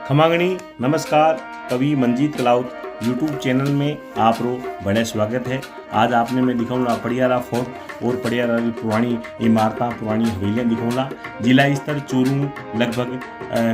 खमागणी नमस्कार। कवि Manjeet कलाउत YouTube channel में आप रो बड़े स्वागत है। आज आपने मैं दिखाऊंगा पड़ियारा फोर्ट और पड़ियारा की पुरानी इमारतें पुरानी हवेलियाँ दिखाऊंगा। जिला स्तर चूरू लगभग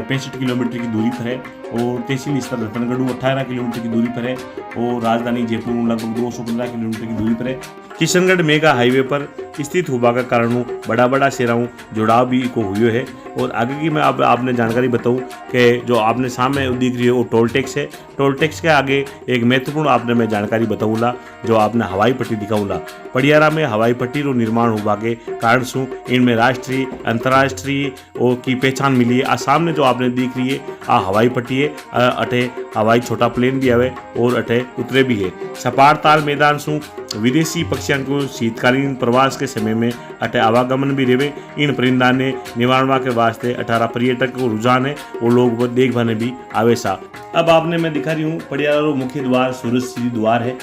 65 किलोमीटर की दूरी पर है और तहसील स्तर रतनगढ़ 18 किलोमीटर की दूरी पर है और राजधानी जयपुर लगभग 215 किलोमीटर की दूरी पर है। किशनगढ़ मेगा हाईवे पर स्थित होने का कारण बड़ा बड़ा शहरों जुड़ाव भी को हुए है। और आगे की मैं आपने जानकारी बताऊं कि जो आपने सामने दिख रही है वो टोल टैक्स है। टोल टैक्स के आगे एक महत्वपूर्ण आपने मैं जानकारी बताऊंगा जो आपने हवाई पट्टी दिखाऊंगा। पड़ियारा में हवाई पट्टी रो निर्माण होने के कारण सु इनमें राष्ट्रीय अंतर्राष्ट्रीय की पहचान मिली है। सामने जो आपने दिख रही है हवाई पट्टी है। अठे हवाई छोटा प्लेन भी आवे और अठे उतरे भी है। सपाट ताल मैदान सु विदेशी पक्षियों को शीतकालीन प्रवास के समय में अटे आवागमन भी रहे। इन परिंदा ने निवारण के वास्ते 18 पर्यटक को रुझान है और लोग देखभाने भी आवे सा। अब आपने मैं दिखा रही हूँ पड़ियारा मुख्य द्वार सूरज श्री द्वार है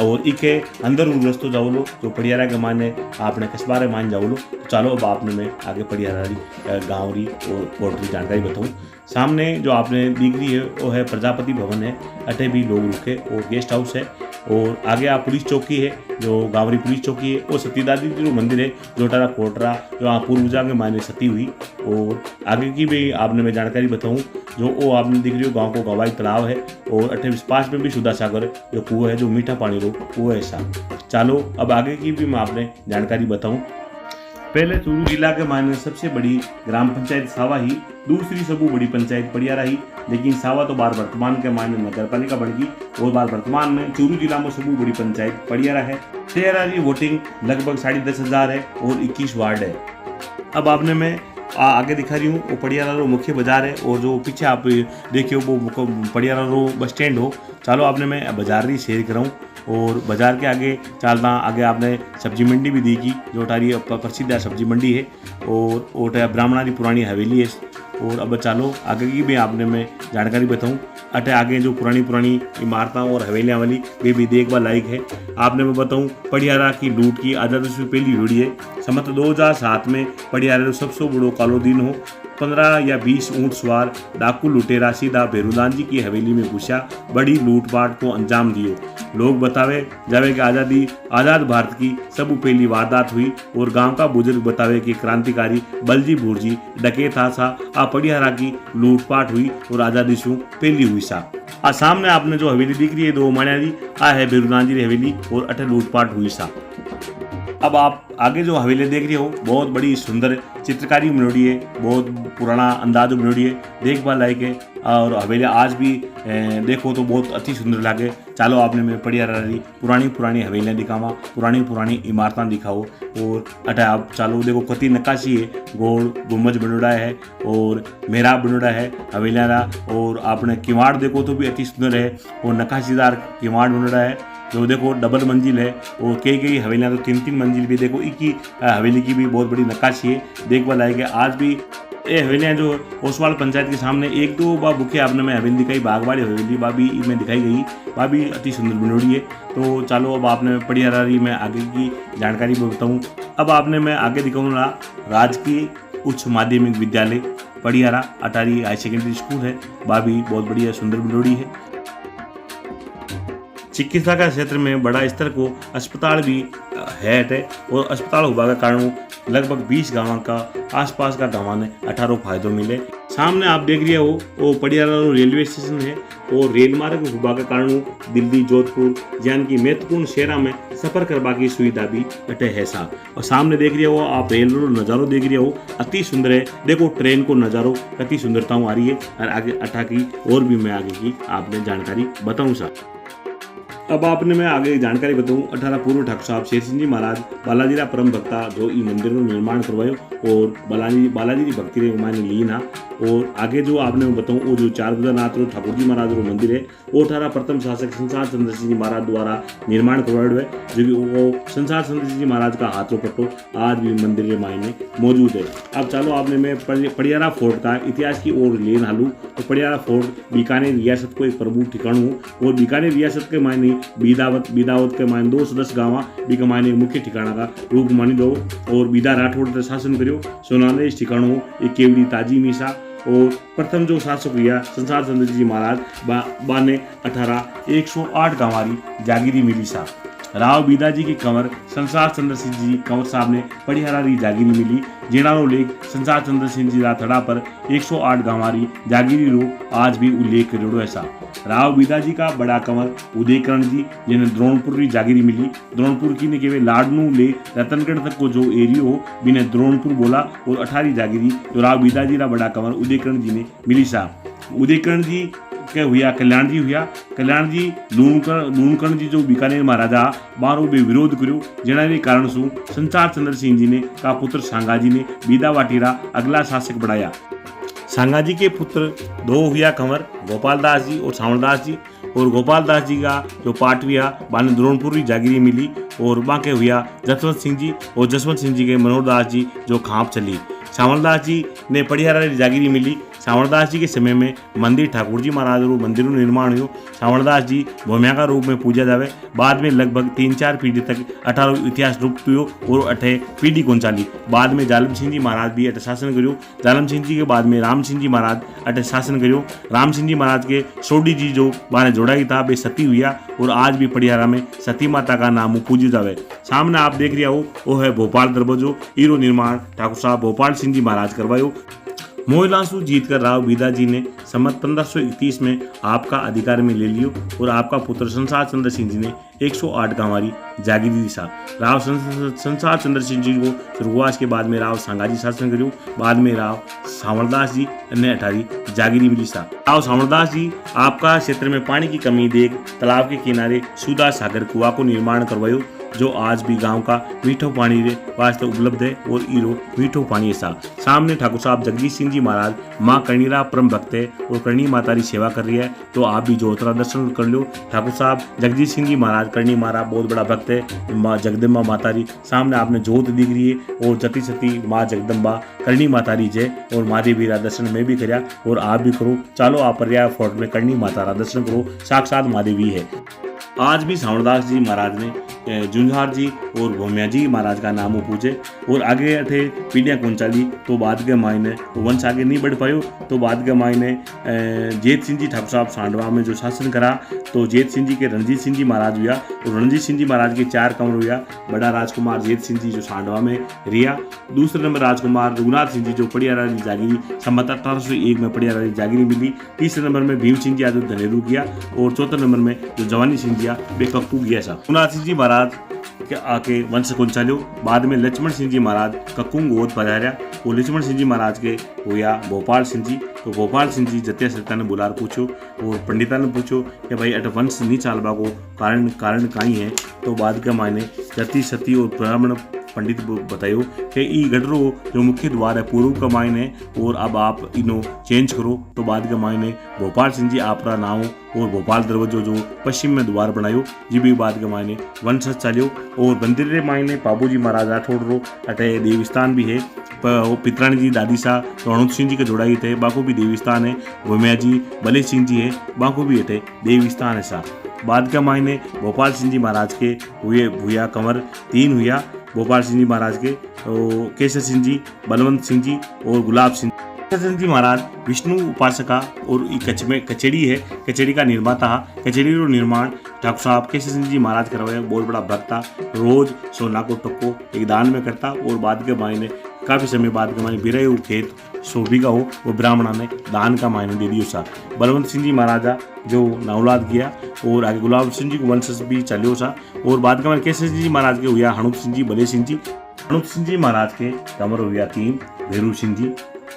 और इके अंदर रस्तो जाओ लो जो पड़ियारा के माने आपने कस्बारे मान जाओ लो। तो चलो अब आपने मैं आगे पड़ियारा गाँव री और कोर्ट की जानकारी बताऊँ। सामने जो आपने दिख रही है वो है प्रजापति भवन है। अटे भी लोग रुके और गेस्ट हाउस है और आगे आप पुलिस चौकी है जो गांवरी पुलिस चौकी है और सतीदादी जो मंदिर है जोटारा कोटरा जो आप पूर्वजा के मायने सती हुई। और आगे की भी आपने मैं जानकारी बताऊं जो वो आपने दिख रही हो गांव को गवाई तालाब है और 28 पास में भी सुधा सागर जो कुआं है जो मीठा पानी रो कुआं है सा। चलो अब आगे की भी मैं आपने जानकारी बताऊं। पहले चूरू जिला के मायने सबसे बड़ी ग्राम पंचायत सावा ही, दूसरी सबू बड़ी पंचायत पड़ियारा ही। लेकिन सावा तो बार वर्तमान के मायने नगर पालिका बन गई और बार वर्तमान में चूरू जिला में सबू बड़ी पंचायत पड़ियारा है। पड़ियारा की वोटिंग लगभग 10,500 है और 21 वार्ड है। अब आपने मैं आगे दिखा रही हूँ वो पड़ियारा रो मुख्य बाजार है और जो पीछे आप देखियो वो पड़ियारा रो बस स्टैंड हो। चलो आपने मैं बाजार की शेयर कराऊँ और बाजार के आगे चलता आगे आपने सब्जी मंडी भी देखी जो अटारी प्रसिद्ध सब्जी मंडी है और ब्राह्मणा की पुरानी हवेली है। और अब चलो आगे की भी आपने मैं जानकारी बताऊं। अटे आगे जो पुरानी इमारतें और हवेलियाँ वाली वे भी देखने लायक है। आपने मैं बताऊं पड़ियारा की लूट की आज़ादी से पहली हुई है। समत 2007 में पड़ियारा सबसे बड़ो कालो दिन हो। 15 या 20 ऊँट सवार डाकू लुटेरा सीधा भेरुदान जी की हवेली में घुसा बड़ी लूटपाट को अंजाम दियो। लोग बतावे जावे कि आज़ाद भारत की सब पहली वारदात हुई और गांव का बुजुर्ग बतावे कि क्रांतिकारी बलजी भुर्जी डकेता सा पड़ियारा की लूटपाट हुई और आज़ादी से पहली हुई सा। सामने आपने जो हवेली दिख रही है 2 माणिया जी है भेरुदान जी हवेली और अठे लूटपाट हुई सा। अब आप आगे जो हवेली देख रही हो बहुत बड़ी सुंदर चित्रकारी बनोड़ी है, बहुत पुराना अंदाज बनोड़ी है, देखभाल लायक है। और हवेली आज भी देखो तो बहुत अति सुंदर लगे। चलो आपने मैं पड़ियारा रही पुरानी हवेलियाँ दिखावा, पुरानी इमारतें दिखाओ। और अटे आप चलो देखो कति नक्काशी है, गोल गुम्बज बनोड़ा है और मेहराब बनोड़ा है हवेलियाँ। और आपने किवाड़ देखो तो भी अति सुंदर है और नक्काशीदार किवाड़ बनोड़ा है जो देखो डबल मंजिल है। और कई हवेलियाँ तो 3-3 मंजिल भी देखो। एक ही हवेली की भी बहुत बड़ी नक्काशी है, देखभाल लायक है। आज भी ये हवेलियाँ जो ओसवाल पंचायत के सामने 1-2 बार बुके आपने मैं हवेली दिखाई, बागवाड़ी हवेली बाबी में दिखाई गई, बाबी अति सुंदर बनोड़ी है। तो चलो अब आपने पड़ियारा में आगे की जानकारी बताऊँ। अब आपने मैं आगे दिखाऊँगा राजकीय उच्च माध्यमिक विद्यालय पड़ियारा अटारी हाई सेकेंडरी स्कूल है, बाबी बहुत बढ़िया सुंदर बनोड़ी है। चिकित्सा का क्षेत्र में बड़ा स्तर को अस्पताल भी है और अस्पताल होने का कारण लगभग 20 गाँव का आसपास का गाँव ने 18 फायदों मिले। सामने आप देख रहे हो वो पड़ियारा रेलवे स्टेशन है और रेल मार्ग होने के कारण दिल्ली जोधपुर यानी कि महत्वपूर्ण शहरों में सफर करने की सुविधा भी अटे है सा। और सामने देख रहे हो आप रेल रो नज़ारो देख रहे हो अति सुंदर है। देखो ट्रेन को नज़ारो अति सुंदरताओं आ रही है। और आगे अटा की और भी मैं आगे की आपने जानकारी बताऊँ सा। अब आपने मैं आगे जानकारी बताऊं 18 पूर्व ठाकुर साहब शेर सिंह जी महाराज बालाजी रा परम भक्ता जो ई मंदिर को निर्माण करवायो और बालाजी की भक्ति रे माने लीन हा। और आगे जो आपने बताऊं वो जो 4 बद्रीनाथ रो ठाकुर जी महाराज रो मंदिर है वो 18 प्रथम शासक संसार चंद्र सिंह जी महाराज द्वारा निर्माण करवायो है जो कि वो संसार चंद्र सिंह जी महाराज का हाथों पट्टो आज भी मंदिर के मायने मौजूद है। अब चलो आपने मैं पड़ियारा फोर्ट का इतिहास की ओर लेन हालू। तो पड़ियारा फोर्ट बीकानेर रियासत को एक प्रमुख ठिकाणु और बीकानेर रियासत के मायने बीदावत के मायने 2 सदस्य गाँव बी के मायने मुख्य ठिकाना का रूप मानी दो। और बीदा राठौड़ शासन करो सोनाले इस ठिकाणों एक केवड़ी ताजी मीसा और प्रथम जो शासक हुआ संसार चंद्र जी महाराज बाने 108 गांवारी जागीरी मिली सा। राव बीदाजी की कंवर संसार चंद्र सिंह जी कंवर साहब ने पड़ियारा री जागीरी मिली। जेनारो लेख संसार चंद्र सिंह जी राथड़ा पर 108 गांवारी जागीरी रो आज भी उल्लेख करेड़ो ऐसा। राव बीदाजी का बड़ा कंवर उदयकरण जी जिन्हें द्रोणपुर री जागीरी मिली। द्रोणपुर की ने केवल लाडनू ले रतनगढ़ तक को जो एरियो हो बिने द्रोणपुर बोला और 18 जागीरी जो राव बीदाजी रा बड़ा कंवर उदयकरण जी ने मिली सा। उदयकरण जी के हुआ कल्याण जी हुआ। कल्याण जी लूणकरण जी जो बीकानेर महाराजा बारो बे विरोध कर्यो जेना रे कारण सु संसार चंद्र सिंह जी ने का पुत्र सांगाजी ने बीदावाटीरा अगला शासक बनाया। सांगाजी के पुत्र दो हुआ कंवर गोपाल दास जी और सावणदास जी। और गोपाल दास जी का जो पाठ हुआ बाने द्रोणपुर की जागीरी मिली। और बाके हुआ जसवंत सिंह जी और जसवंत सिंह जी के मनोहर दास जी जो खाप चली। सावणदास जी ने पड़ियारा की जागीरी मिली। सावणदास जी के समय में मंदिर ठाकुर जी महाराज रो मंदिर निर्माण हुआ। सावणदास जी भूमिया का रूप में पूजा जावे। बाद में लगभग 3-4 पीढ़ी तक 18 इतिहास लुप्त हुयो और 8 पीढ़ी कौन चाली। बाद में जालम सिंह जी महाराज भी अटे शासन करियो। जालम सिंह जी के बाद में राम सिंह जी महाराज अटे शासन करियो। राम सिंह जी महाराज के सोडी जी जो बाने जोड़ाई था बे सती हुआ और आज भी पड़ियारा में सती माता का नाम पूजी जावे। सामने आप देख रहे हो वो है भोपाल दरवाजो। ईरो निर्माण ठाकुर साहब भोपाल सिंह जी महाराज करवायो। मोहलांसू जीतकर राव बीदाजी ने सम्मत 1531 में आपका अधिकार में ले लियो और आपका पुत्र संसार चंद्र सिंह जी ने 108 गांवारी जागीरी दिशा। राव संसार चंद्र सिंह जी को शुरुआत के बाद में राव सांगाजी शासन करियो। बाद में राव सावणदास जी ने 18 जागीरी मिली सा। राव सावणदास जी आपका क्षेत्र में पानी की कमी देख तालाब के किनारे सुधा सागर कुआ को निर्माण करवायो जो आज भी गांव का मीठो पानी रे वास्ते उपलब्ध है और ईरो मीठो पानी ऐसा। सामने ठाकुर साहब जगदीश सिंह जी महाराज माँ कर्णीरा परम भक्त है और कर्णी माता की सेवा कर रही है तो आप भी जोतरा दर्शन कर लो। ठाकुर साहब जगदीश सिंह जी महाराज कर्णी महाराज बहुत बड़ा भक्त है माँ जगदम्बा माता री। सामने आपने जोत दिख रही है और जति सती माँ जगदम्बा कर्णी माता री जय और महादेवी रा दर्शन में भी करया और आप भी करो। चलो आप पर्याय फोर्ट में कर्णी माता रा दर्शन करो, साक्षात महादेवी है। आज भी सावणदास जी महाराज ने जुंझार जी और भूमिया जी महाराज का नाम पूछे और आगे थे पीढ़ियाँ कुंचाली तो बाद के मायने वंश आगे नहीं बढ़ पायो तो बाद के मायने जेत सिंह जी ठाकुर साहब सांडवा में जो शासन करा तो जेत सिंह जी के रणजीत सिंह जी महाराज हुआ और रणजीत सिंह जी महाराज के 4 कंवर हुआ। बड़ा राजकुमार जेत सिंह जी जो सांडवा में रिया। दूसरे नंबर राजकुमार रघुनाथ सिंह जी जो पड़ियारा की जागीरी सम्मत 1801 में पड़ियारा की जागीरी मिली। तीसरे नंबर में भीम सिंह जी आज धनेरू किया और चौथे नंबर में जो जवानी सिंह जी बेककू गया सा। रघुनाथ सिंह जी महाराज के आके वंश को चलो। बाद में लक्ष्मण सिंह जी महाराज ककुंग गोद पधारा और लक्ष्मण सिंह जी महाराज के हुआ भोपाल सिंह जी तो भोपाल सिंह जी जतिया सत्या ने बुलार पूछो और पंडिता ने पूछो कि भाई अट वंश नहीं चालबा को कारण कहीं है तो बाद के मायने जति सती और ब्राह्मण पंडित बतायो कि ई गडरो जो मुख्य द्वार है पूर्व का मायने और अब आप इनो चेंज करो तो बाद के मायने भोपाल सिंह जी आपरा नाम और भोपाल दरवाजो जो पश्चिम में द्वार बनायो जी भी बाद के मायने वंश चलो। और मंदिर रे मायने बाबू जी महाराज राठौड़ रो अटे देवस्थान भी है। पितराणी जी दादी सा रणुत सिंह जी के जोड़ाई थे बाको भी देवस्थान है। भूमिया जी बले सिंह जी है बाको भी अटे देवस्थान है सा। बाद के मायने भोपाल सिंह जी महाराज के हुए भूया कंवर 3 हुआ। भोपाल सिंह जी महाराज के केसर सिंह जी बलवंत सिंह जी और गुलाब सिंह। केसर सिंह जी महाराज विष्णु उपासका और कचेड़ी है कचेड़ी का निर्माता। कचेड़ी रो निर्माण ठाकुर साहब केसर सिंह जी महाराज करवाए। बहुत बड़ा भक्त था रोज सोना को टक्को एक दान में करता और बाद के मायने काफी समय बाद के मायने बिरे खेत सोभी का हो वो ब्राह्मणा ने दान का मायने दे दियो सा। बलवंत सिंह जी महाराजा जो नौलाद किया और आगे गुलाब सिंह जी को वंश भी चलियो सा। और बाद के मायने केसर सिंह जी महाराज के हुआ हनुत सिंह जी बले सिंह जी। हनुत सिंह जी महाराज के कमर हुआ 3 भेरू सिंह जी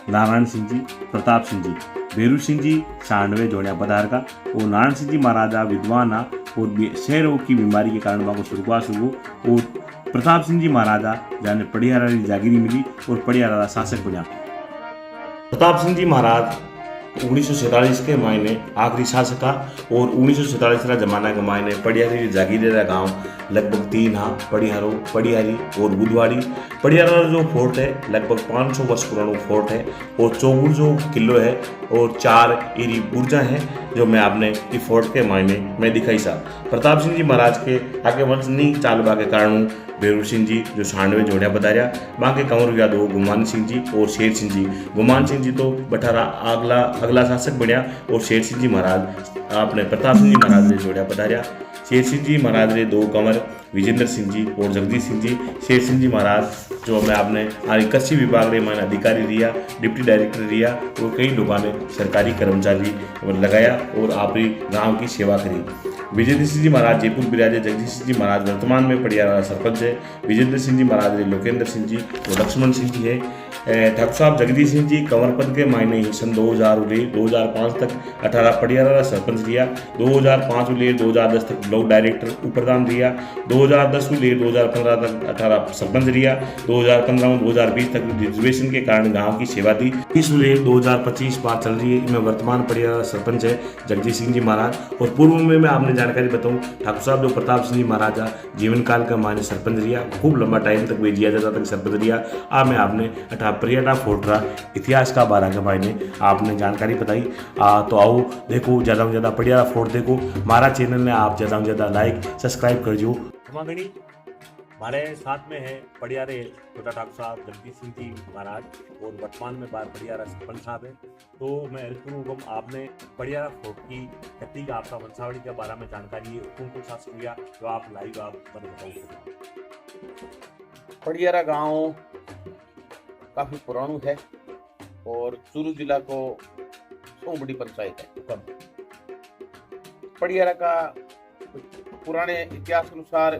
नारायण सिंह जी प्रताप सिंह जी। भेरू सिंह जी 96 जोड़िया पधार का और नारायण सिंह जी महाराजा विद्वान और शहरों की बीमारी के कारण वहाँ को सुरगवास हुआ। और प्रताप सिंह जी महाराजा जाने पड़ियारा की जागीरी मिली और पड़ियारा शासक बना। प्रताप सिंह जी महाराज 1947 के मायने आखिरी शासक और 1947 का जमाना के मायने पड़ियारी जागीरे का गांव लगभग 3 पड़ियारो पड़ियारी और बुधवाड़ी। पड़ियारा जो फोर्ट है लगभग 500 वर्ष पुराना फोर्ट है और चौगुर जो किलो है और 4 एरी बुर्जा है। जो मैं आपने ई फोर्ट के मायने में दिखाई सा। प्रताप सिंह जी महाराज के आगे वंश नहीं चालबा के कारण बेरू सिंह जी जो 96 जोड़िया बधारिया, बाकी कंवर यादव गुमान सिंह जी और शेर सिंह जी। गुमान सिंह जी तो बठारा अगला शासक बनया और शेर सिंह जी महाराज आपने प्रताप सिंह जी महाराज ने जोड़िया पधारिया। शेर सिंह जी महाराज ने 2 कंवर विजेंद्र सिंह जी और जगदीश सिंह जी। शेर सिंह जी महाराज जो मैं आपने कृषि विभाग रे मैंने अधिकारी रिया, डिप्टी डायरेक्टर रिया और कई लोगों ने सरकारी कर्मचारी लगाया और आपकी गांव की सेवा करी। विजेंद्र सिंह जी महाराज जयपुर बिराजे। जगदीश सिंह जी महाराज वर्तमान में पड़ियारा सरपंच है। विजेंद्र सिंह जी महाराज रे लोकेंद्र सिंह जी और लक्ष्मण सिंह जी है। ठाकुर साहब जगदीश सिंह जी कंवर पद के मायने ही सन 2005 तक 18 पड़ियारा सरपंच रिया। 2005 ले 2010 तक ब्लॉक डायरेक्टर उप प्रधान रिया। 2010 ले 2015 तक 18 सरपंच रिया। 2015 2020 तक रिजर्वेशन के कारण गांव की सेवा दी। इस ले 2025 बात चल रही है। इनमें वर्तमान पड़ियारा सरपंच है जगदीश सिंह जी महाराज। और पूर्व में मैं आपने जानकारी बताऊं, ठाकुर साहब जो प्रताप सिंह जी महाराजा जीवन काल का मायने सरपंच रिया, खूब लंबा टाइम तक वे जिया जाता तक सरपंच रिया। आ मैं आपने पड़ियारा फोर्टरा इतिहास का बारह के मायने आपने जानकारी बताई। तो आओ देखो ज़्यादा से ज़्यादा पड़ियारा फोर्ट देखो। हमारा चैनल ने आप ज़्यादा से ज़्यादा लाइक सब्सक्राइब कर जो। हमारे साथ में है पड़ियारे छोटा ठाकुर साहब जगदीश सिंह जी महाराज और वर्तमान में बार पड़ियारा सरपंच साहब है। तो मैं रिश्तुम आपने पड़ियारा फोर्ट की खेती का आपका वंशावली के बारे में जानकारी है, कौन शासक किया जो आप लाइव आप बताओ। पड़ियारा गांव काफी पुराना है और चूरू जिला को सबसे बड़ी पंचायत है। पड़ियारा का पुराने इतिहास के अनुसार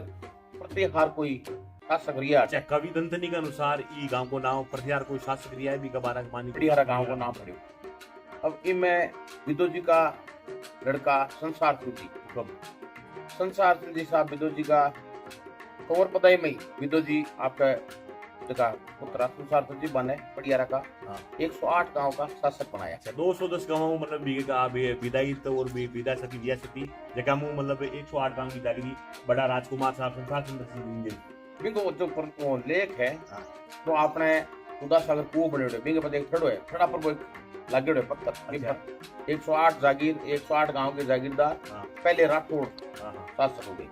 प्रत्येक हार कोई शासक रिया। अच्छा, कवि दंतनी के अनुसार ई गांव को नाम प्रत्यार कोई शासक रिया भी कबारा मानी पड़ियारा गांव को नाम पड़े। अब इनमें विदो जी का लड़का संसार सिंह जी साहब विदो जी का कंवर पदाई में विदो जी आपका जगह पुत्र संसार सिंह जी बने पड़ियारा का 108 गांव का शासक बनाया। 210 गांव मतलब विदाई तो और विदा सती दिया सती जगह मु मतलब 108 गांव की जागरी बड़ा राजकुमार साहब संसार सिंह जी बिंगो जो लेख है तो आपने खुदा सागर कुओं बने हुए बिंगे पर एक खड़ो है, खड़ा पर कोई लगे हुए पत्थर। 108 जागीर 108 गांव के जागीरदार पहले राठौड़ शासक हो गए।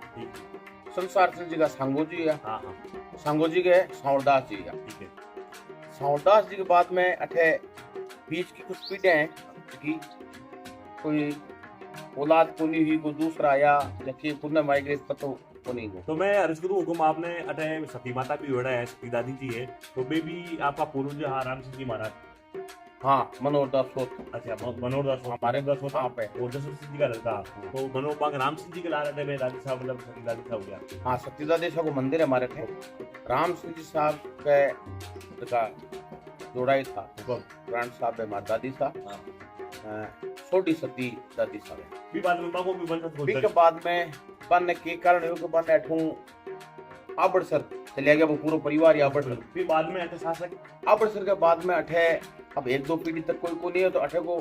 संसार सिंह जी का सांगो जी है, सांगो जी के सांवरदास जी है। सांवरदास जी के बाद में अठे बीच की कुछ पीढ़ियां हैं कि कोई औलाद को नहीं हुई, कोई दूसरा आया जबकि पुण्य माइग्रेट पतो को नहीं हो। तो मैं अर्ज करूं हुकुम आपने अठे सती माता भी होड़ा है, सती दादी जी है, तो बेबी आपका पूर्वज राम सिंह जी महाराज। हाँ, मनोहर दास सोत। अच्छा, मनोहर दास हमारे दास सोत आप है और दशरथ सिंह जी का लड़का। तो मनोहर बाग राम सिंह जी के लाल में दादी साहब मतलब सती दादी साहब हो गया। हाँ, सती दादी साहब को मंदिर हमारे थे। राम सिंह जी साहब के का जोड़ाई था ग्रांड साहब है माता दादी साहब, छोटी सती दादी साहब भी बाद में बागों भी बनता भी के बाद में बन के कारण हो के बन अठू आबड़सर चलिया गया वो पूरा परिवार आबड़सर। फिर बाद में अठे शासक आबड़सर के बाद में अठे अब 1-2 पीढ़ी तक कोई नहीं है तो अठे को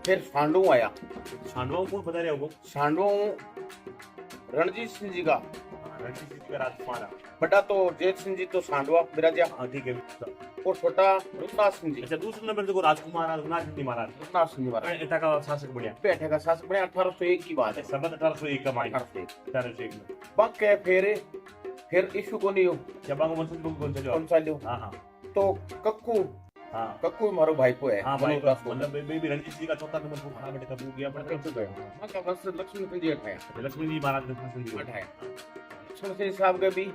फिर सांडू आया। सांडवा कौन बता रहे हो? सांडू रणजीत सिंह जी का, रणजीत सिंह का राजकुमार बड़ा तो जेठ सिंह जी तो सांडवा बिराजा। ठीक है। और छोटा रुद्रनाथ सिंह जी। अच्छा, दूसरे नंबर देखो राजकुमार रुद्रनाथ सिंह जी महाराज। रुद्रनाथ सिंह जी महाराज एटा का शासक बढ़िया, पेठे का शासक बढ़िया। 1801 की बात है, संबत 1801 का माई 1801 में बक के फिर इशू को नहीं हो जब बागों वंश को कौन सा लो। हां तो कक्कू, कक्कू मारो भाई को है। भाई का मतलब बेबी रणजीत सिंह का चौथा नंबर को खाना बेटा कब गया पर कब गया। हां, का वंश लक्ष्मण सिंह जी उठाया। लक्ष्मण जी महाराज लक्ष्मण सिंह जी उठाया। लक्ष्मण सिंह साहब के भी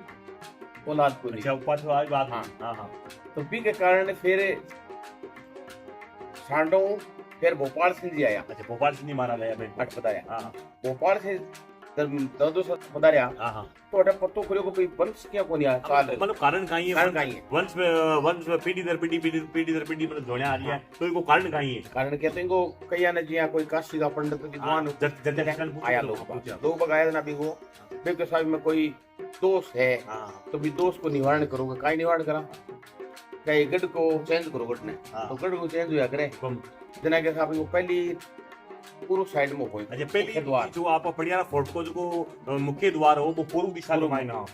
औलाद को। अच्छा, ऊपर से आज बात। हां तो भी के कारण फिर सांडो फिर भोपाल सिंह जी आया। अच्छा, भोपाल सिंह जी महाराज आया भाई अट बताया। हां, भोपाल से दो बताया। हां, तो अट पत्तो करियो को कोई वंश क्या को नहीं आया काल मतलब कारण काई है, कारण काई है वंश पीढ़ी दर पीढ़ी मतलब जोड़िया आ रही है। तो इनको कारण काई है? कारण कहते हैं इनको कईया ने जिया कोई काशी का पंडित विद्वान आया लोग बगाया ना भी वो बेके साहब में कोई दोष है तो भी दोष को निवारण करोगे। काई निवारण करा कई गढ़ को चेंज करो गढ़ ने तो गढ़ को चेंज हुआ करे जना के साहब को पहली पूर्व साइड में होई। अच्छा, पहली द्वार जो आप पड़ियारा फोर्ट को जो मुख्य द्वार हो वो पूर्व दिशा में मायना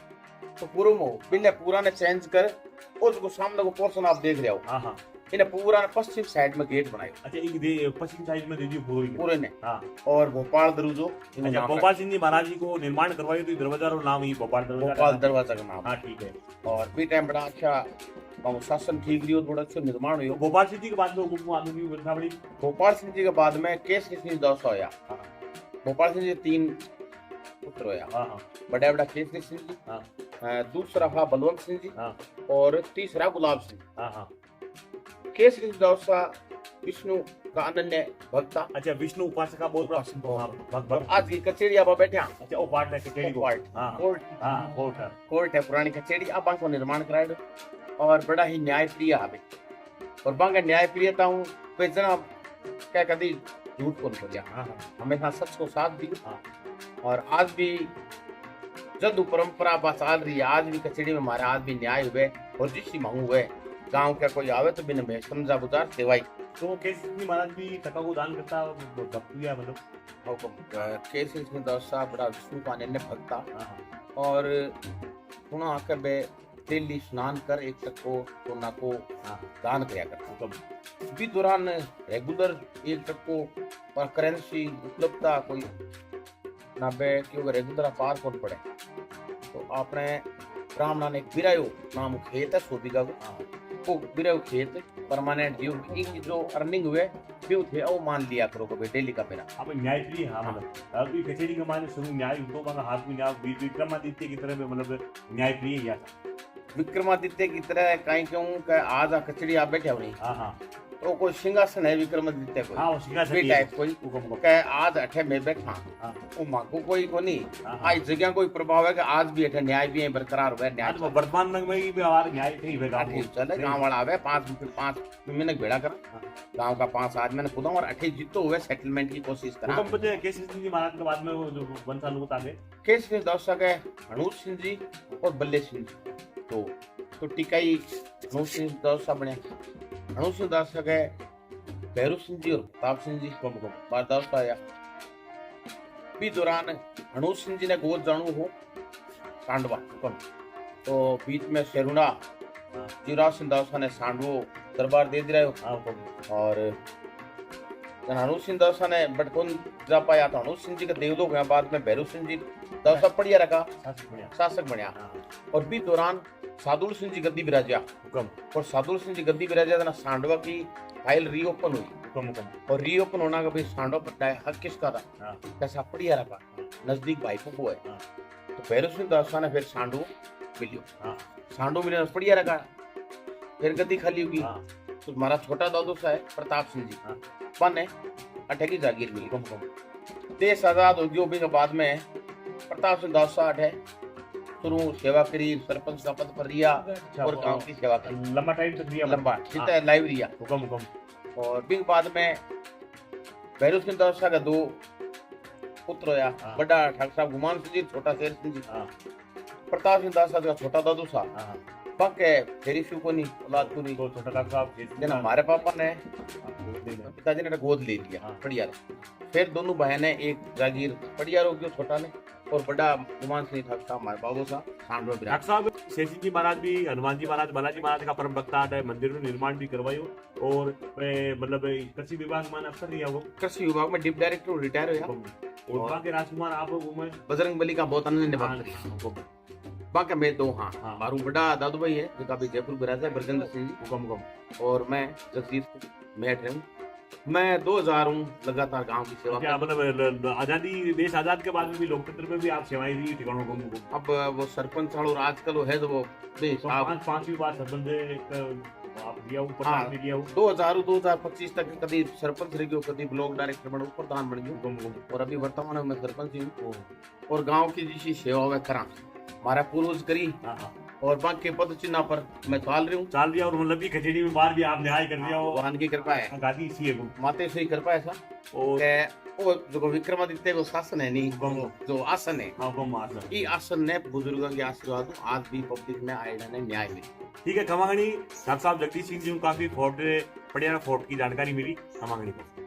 तो पूर्व में बिल्ले पूरा ने चेंज कर और जो सामने को पोर्शन आप देख रहे हो। हां, इन्हें पूरा पश्चिम साइड में गेट बनायो अच्छा एक पश्चिम साइड में दे दी पूरी पूरे ने। हाँ और भोपाल दरुजो अच्छा भोपाल सिंह जी महाराज जी को निर्माण करवाया तो दरवाजा और नाम ही भोपाल दरवाजा भोपाल दरवाजा का नाम। हाँ ठीक है। और भी टाइम बड़ा अच्छा गाँव शासन ठीक रही बड़ा अच्छा निर्माण हुआ। भोपाल सिंह जी के बाद में आदमी व्यवस्था बड़ी भोपाल सिंह जी के बाद में केसरी सिंह दौसा होया। हाँ भोपाल सिंह जी 3 पुत्र होया। हाँ बड़ा बड़ा केसरी सिंह जी, हाँ दूसरा था बलवंत सिंह जी हाँ और तीसरा गुलाब सिंह। हाँ हाँ केसरी सिंह दौसा विष्णु का अनन्य भक्ता। अच्छा विष्णु उपासक का बहुत बड़ा भक्त आज की कचेरी अब बैठे हैं। अच्छा वो पार्ट है कचेरी को पार्ट हाँ कोर्ट हाँ कोर्ट है पुरानी कचेरी अब को निर्माण कराए और बड़ा ही न्यायप्रिय है। और बांगा न्यायप्रियता हूँ जना क्या कभी झूठ को बोलिया हाँ हमेशा सच को साथ दी। हाँ और आज भी जदू परंपरा बस आ रही है आज भी कचेरी में हमारे आज भी न्याय हुए और जिसकी मांग हुए गांव का कोई आवे तो बिना में समझा बुझा सेवाई। तो केसरी महाराज भी टका को दान करता भक्त हुआ मतलब केसरी सिंह दौसा बड़ा विष्णु का अनन्य भक्ता। हाँ और सुना आकर बे डेली स्नान कर एक टक्को सोना को दान किया करता। मतलब भी दौरान रेगुलर एक टक्को पर करेंसी उपलब्धता कोई ना बे क्योंकि रेगुलर पार कौन पड़े तो आपने राम नाम एक बिरायो नाम खेत है सोबिका को बिरायो खेत परमानेंट जो अर्निंग हुए भी थे वो मान लिया करो कभी डेली का मेरा अब न्यायप्रिय हाँ मतलब अभी कचेरी का माने शुरू न्याय तो मगर हाथ में न्याय विक्रमादित्य की तरह मतलब न्यायप्रिय या विक्रमादित्य की तरह कहीं क्यों कि आज आ कचड़ी आप बैठे हो नहीं। हाँ हाँ तो कोई सिंहासन है विक्रमादित्य को हाँ वो सिंहासन भी टाइप कोई के आज अठे में बैठा हाँ वो माको कोई को नहीं हाँ आज जगह कोई प्रभाव है कि आज भी अठे न्याय भी बरकरार हुआ न्याय तो वर्तमान में भी हमारा न्याय ठीक है चले गाँव वाला आवे 5 मिनट भेड़ा कर गाँव का 5 आदमी ने खुदा और अठे जितो हुए सेटलमेंट की कोशिश करा। केसरी सिंह जी महाराज के बाद में वो जो 1 साल होता है केसरी दौसा के हनूर सिंह जी और बल्ले सिंह जी तो टिकाई हनूर सिंह दौसा बने। हनूर सिंह दौसा के भैरू सिंह जी और प्रताप सिंह जी बार दौसा आया। भी दौरान हनूर सिंह जी ने गोद जानू हो सांडवा तो बीच में शेरुणा जीवराज सिंह दौसा ने सांडवो दरबार दे दिया और हनूर सिंह दौसा ने बटकुन जा पाया तो हनूर सिंह जी का देवदो गया बाद में भैरू सिंह जी दौसा पढ़िया रखा शासक बनया। और भी दौरान सादुल सिंह जी गद्दी बिराजा और सादुल सिंह जी गद्दी बिराजा सांडवा की फाइल रीओपन हुई और रीओपन होना का भाई सांडवा पर हक किसका था कैसा पढ़िया रखा नजदीक भाई को है। तो भैरू सिंह दौसा ने फिर सांडू मिलियो सांडू मिले पढ़िया रखा फिर गद्दी खाली होगी तो हमारा छोटा दादू सा है प्रताप सिंह जी बने अठे की जागीर मिली। देश आजाद हो गयो भी के बाद में प्रताप सिंह दौसा अठे शुरू सेवा करी सरपंच का पद पर रिया और गांव की सेवा करी लंबा टाइम तक रिया लंबा जितना लाइव रिया और भी बाद में भैरू सिंह दौसा का 2 पुत्र होया बड़ा ठाकुर साहब गुमान सिंह जी छोटा शेर सिंह जी प्रताप सिंह दौसा का छोटा दादू सा बाके फेरी शिव को नहीं औलाद को नहीं तो छोटा ठाकुर साहब जना हमारे पापा ने पिताजी ने गोद ले लिया बढ़िया फिर दोनों बहनें एक जागीर बढ़िया रोक दियो छोटा ने और बड़ा गुमान सिंह ठाकुर साहब हमारे बाबू सा सांडवा ठाकुर साहब शेषी जी महाराज भी हनुमान जी महाराज बालाजी महाराज का परम भक्ता है मंदिर में निर्माण भी करवायो और मतलब कृषि विभाग में अफसर रहा वो कृषि विभाग में डिप्टी डायरेक्टर रिटायर हुआ और वहाँ के राजकुमार आप घूमे बजरंग बली का बहुत आनंद निभा बाकी मैं तो हाँ मारू बड़ा दादू भाई है जो काफी जयपुर बिराजा है ब्रजेंद्र सिंह जी और मैं जगदीश मेट हूँ मैं 2000 हूँ लगातार गांव की सेवा मतलब आजादी देश आजाद के बाद में भी लोकतंत्र में भी आप सेवाएं दी ठिकानों को अब वो सरपंच और आजकल वो है तो वो 5वीं बार सरपंच आप दिया ऊपर हाँ, दिया 2025 तक कभी सरपंच रह गयो कभी ब्लॉक डायरेक्टर बन प्रधान बन गयो और अभी वर्तमान में सरपंच हूँ और गांव की जिसी सेवा वे करा हमारा पूर्वज करी और बाकी पद चिन्ह पर मैं चाल रही हूँ और मतलब की कचेरी में बार भी आप न्याय कर दिया हो भगवान की कृपा है गादी इसी है माते से ही कृपा है ऐसा और वो जो विक्रमादित्य को शासन है नहीं जो आसन है ये आसन ने बुजुर्गों के आशीर्वाद आज भी पब्लिक में आए ने न्याय मिली। ठीक है खमागणी साहब जगदीश सिंह जी को काफी फोर्ट पड़िया फोर्ट की जानकारी मिली खमागणी को।